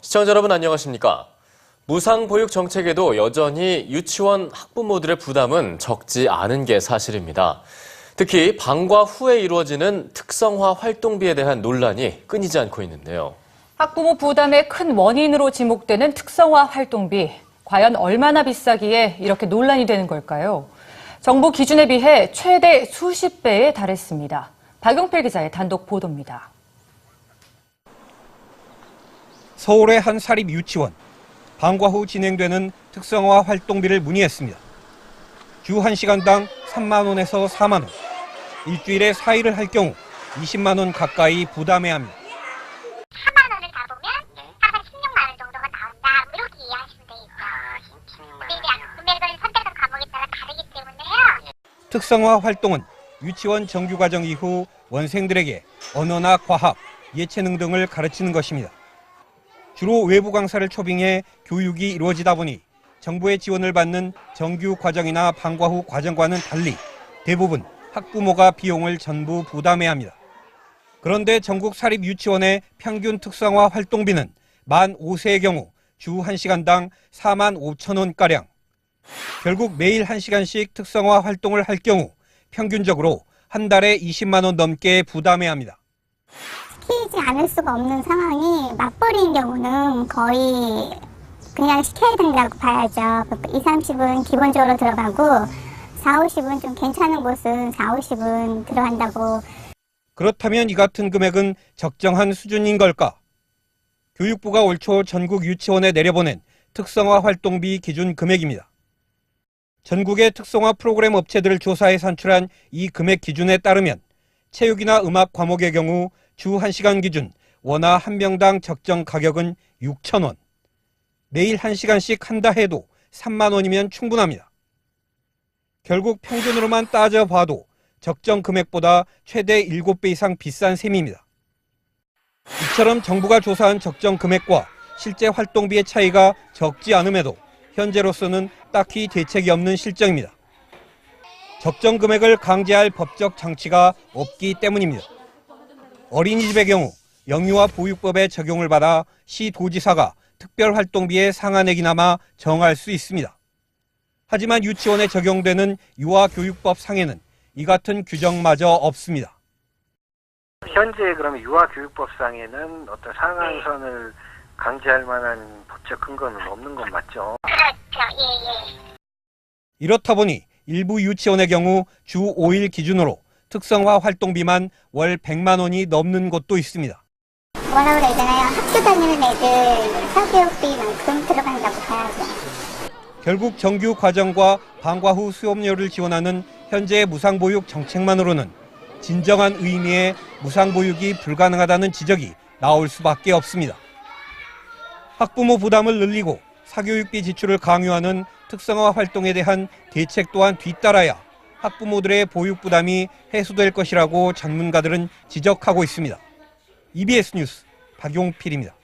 시청자 여러분 안녕하십니까? 무상보육 정책에도 여전히 유치원 학부모들의 부담은 적지 않은 게 사실입니다. 특히 방과 후에 이루어지는 특성화 활동비에 대한 논란이 끊이지 않고 있는데요. 학부모 부담의 큰 원인으로 지목되는 특성화 활동비. 과연 얼마나 비싸기에 이렇게 논란이 되는 걸까요? 정부 기준에 비해 최대 수십 배에 달했습니다. 박용필 기자의 단독 보도입니다. 서울의 한 사립 유치원. 방과 후 진행되는 특성화 활동비를 문의했습니다. 주 1시간당 3만 원에서 4만 원. 일주일에 4일을 할 경우 20만 원 가까이 부담해야 합니다. 4만 원을 다 보면 한 16만 원 정도가 나온다. 이렇게 이해하시면 되겠죠. 근데 이제 금액을 선택한 과목에 따라 다르기 때문에요. 특성화 활동은 유치원 정규 과정 이후 원생들에게 언어나 과학, 예체능 등을 가르치는 것입니다. 주로 외부 강사를 초빙해 교육이 이루어지다 보니 정부의 지원을 받는 정규 과정이나 방과 후 과정과는 달리 대부분 학부모가 비용을 전부 부담해야 합니다. 그런데 전국 사립 유치원의 평균 특성화 활동비는 만 5세의 경우 주 1시간당 4만 5천 원가량. 결국 매일 1시간씩 특성화 활동을 할 경우 평균적으로 한 달에 20만 원 넘게 부담해야 합니다. 시키지 않을 수가 없는 상황이 맞벌이인 경우는 거의 그냥 시켜야 된다고 봐야죠. 2, 30은 기본적으로 들어가고 4, 50은 좀 괜찮은 곳은 4, 50은 들어간다고. 그렇다면 이 같은 금액은 적정한 수준인 걸까? 교육부가 올 초 전국 유치원에 내려보낸 특성화 활동비 기준 금액입니다. 전국의 특성화 프로그램 업체들을 조사해 산출한 이 금액 기준에 따르면 체육이나 음악 과목의 경우 주 1시간 기준 원화 한 명당 적정 가격은 6천 원. 매일 1시간씩 한다 해도 3만 원이면 충분합니다. 결국 평균으로만 따져봐도 적정 금액보다 최대 7배 이상 비싼 셈입니다. 이처럼 정부가 조사한 적정 금액과 실제 활동비의 차이가 적지 않음에도 현재로서는 딱히 대책이 없는 실정입니다. 적정 금액을 강제할 법적 장치가 없기 때문입니다. 어린이집의 경우 영유아 보육법에 적용을 받아 시도지사가 특별활동비의 상한액이나마 정할 수 있습니다. 하지만 유치원에 적용되는 유아교육법 상에는 이 같은 규정마저 없습니다. 현재 그러면 유아교육법상에는 어떤 상한선을 강제할 만한 법적 근거는 없는 건 맞죠? 그렇죠. 예. 이렇다 보니 일부 유치원의 경우 주 5일 기준으로 특성화 활동비만 월 100만 원이 넘는 곳도 있습니다. 뭐라고 그래야 되나요? 학교 다니는 애들 사교육비만큼 들어간다고 봐야죠. 결국 정규 과정과 방과 후 수업료를 지원하는 현재의 무상보육 정책만으로는 진정한 의미의 무상보육이 불가능하다는 지적이 나올 수밖에 없습니다. 학부모 부담을 늘리고 사교육비 지출을 강요하는 특성화 활동에 대한 대책 또한 뒤따라야 학부모들의 보육 부담이 해소될 것이라고 전문가들은 지적하고 있습니다. EBS 뉴스 박용필입니다.